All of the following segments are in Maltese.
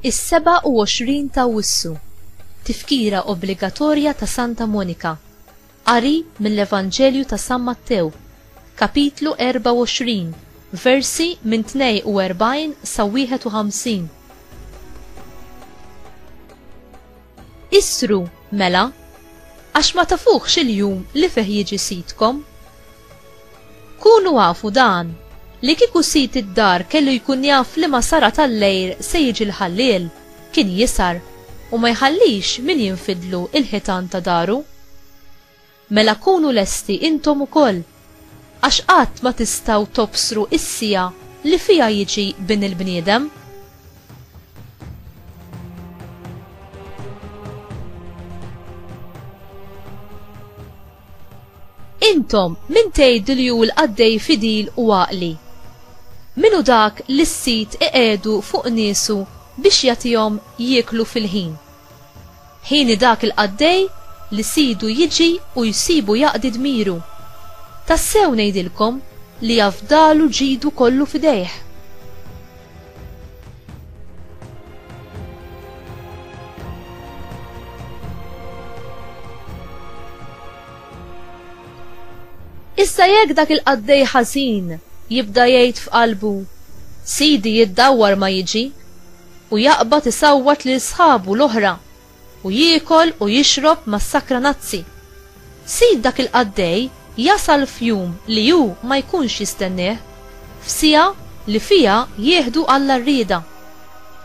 Is-27 ta' Awwissu, tifkira obbligatorja ta' Santa Monika, qari mill-Evanġelju ta' San Mattew, kapitlu 24, versi minn 42 sa 51. Isru mela, għax ma tafuħx il-jum li fih jiġi sitkom. Kunu għafu dan, li kieku sit id-dar kellu jkun jaf li ma sara tal-lejl se jiġi l-ħalliel, kien jisar u ma jħallix min jinfidlu il-ħitan ta' daru. Mela kunu lesti intom ukoll, għax qatt ma tistaw tobsru is-sija li fija jiġi bin il-bniedem. Intom min tgħidu li hu l-qaddej fidil u għaqli. Minu dak li s-sit iqedu fuq niesu biex jagħtihom jieklu fil-ħin. Ħini dak il-qaddej li sidu jiġi u jsibu jaqdi dmiru. Tassew ngħidilkom li jafdalu ġidu kollu fidejh. Issa jekk dak il-qaddej ħażin jibda jgħid f'qalbu, sidi jiddawwar ma jiġi, u jaqbad isawwat lil sħabu l-oħra u jiekol u jixrob mas-sakranazzi. Sid dak il-qaddej jasal f'jum li hu ma jkunx jistennih, f'sija li fija jieħdu Alla rrieda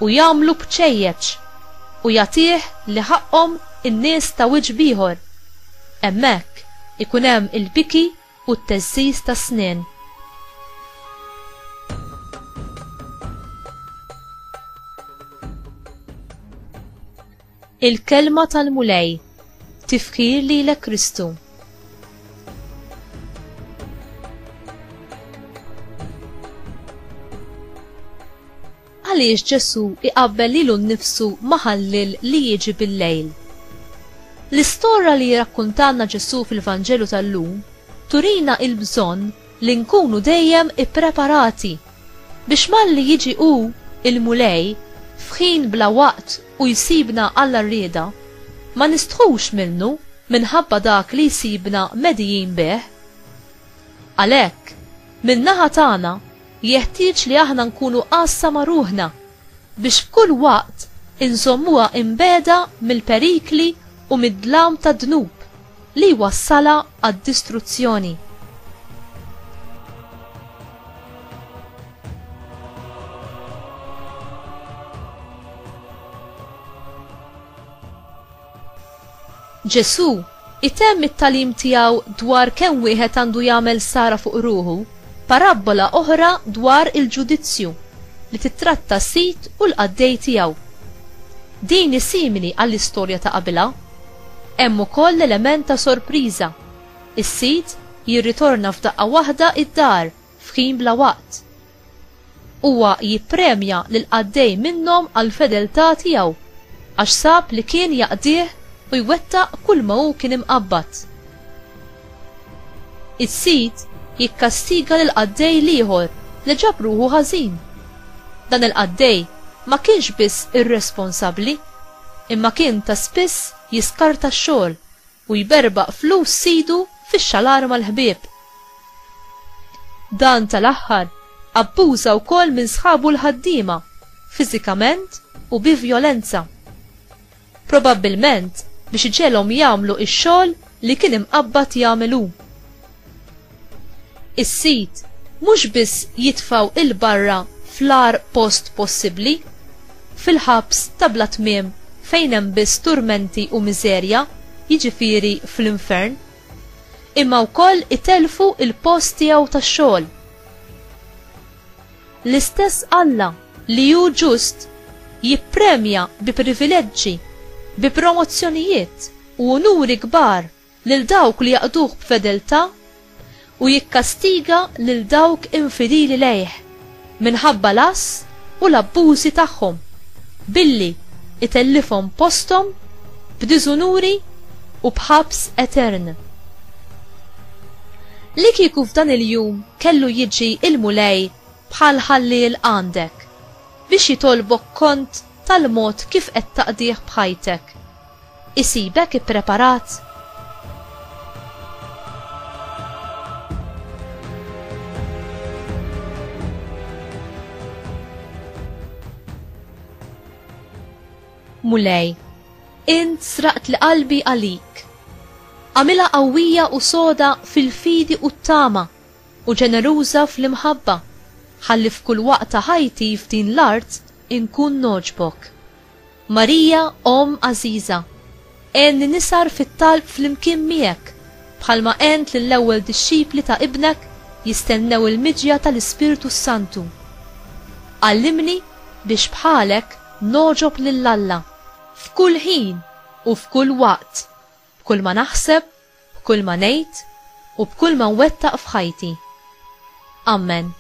u jagħmlu bċejjeċ u jagħtih li ħaqhom in-nies ta' wiġġ ieħor. Hemmhekk ikun hemm il-biki u t-teżżiż ta' snien. Il-kelma tal-mulej, tifkir lilek Kristu. Għaliex Ġesu iqabbel lilu nnifsu ma' ħallil li jiġi bil-lejl. L-istorja li jirrakkuntanna Ġesu fil-Vanġelu tal-lum turina il-bżonn li nkunu dejjem ippreparati biex malli jiġi hu il-mulej f'ħin bla waqt u jsibna Alla rrieda ma nistħux minnu minħabba dak li jsibna medijin bih. Għalhekk min-naħa tagħna jeħtieġ li aħna nkunu qassa ma' ruħna biex f'kull waqt inżommuha imbeda mill-perikli u mid-dlam ta' dnub li wassala għad-distruzzjoni. Ġesu itemm it-talim tiegħu dwar kemm wieħed għandu jagħmel sara fuq ruħu, parabbola oħra dwar il-ġudizzju li titratta sit u l-qaddej tiegħu. Din simili għall-istorja ta' qabilha. Hemm ukoll l-element ta' sorpriża. Is-sit jirritorna f'daqqa waħda id-dar f'ħin bla waqt. Huwa jippremja lil qaddej minnhom għal fedeltà tiegħu għax sab li kien jaqdih u jwettaq kull ma hu kien imqabbad. Is-sit jikkastiga lil qaddej ieħor li ġab ruħu ħażin. Dan il-qaddej ma kienx biss irresponsabbli, imma kien ta' spiss jiskarta x-xogħol u jberbaq flus sidu fix-xalar mal-ħbieb. Dan tal-aħħar abbuża wkoll minn sħabu l-ħaddiema fiżikament u bi vjolenza. Probabbilment biex iġelhom jagħmlu x-xogħol li kien imqabbad jagħmlu. Is-sit mhux biss jitfgħu il-barra fl-ar post possibbli, fil-ħabs ta' bla tmiem fejn hemm biss turmenti u miżerja, jiġifieri fl-infern, imma wkoll itelfu il-post tiegħu tax-xogħol. L-istess Alla li hu ġust jippremja bi privileġġi, bi promozzjonijiet u unuri kbar lil dawk li jaqduh b'fedeltà u jikkastiga lil dawk infidili lejh minħabba l-ass u l-abbużi tagħhom billi itellifhom posthom b'diżunuri u b'ħabs etern. Li kieku f'dan il-jum kellu jiġi il-mulej bħal ħalliel għandek biex jitolbok kont tal-mod kif qed taqdih b'ħajtek. Isibek ippreparat? Mulej, int sraqt li qalbi għalik. Għamilha qawwija u soda fil-fidi u t-tama u ġeneruża fl-imħabba, ħalli f'kull waqt ta' ħajti f'din l-art inkun noġbok. Marija Om Aziza, enni nisar fit-talb fl-imkien miegħek, bħalma ent lill-ewwel dixxipli ta' ibnek jistennew il-miġja tal-Ispiritu Santu. Għallimni biex bħalek noġob lill-Alla f'kull ħin u f'kull waqt, b'kull ma naħseb, b'kull ma ngħid u b'kull ma nwettaq f'ħajti. Amen.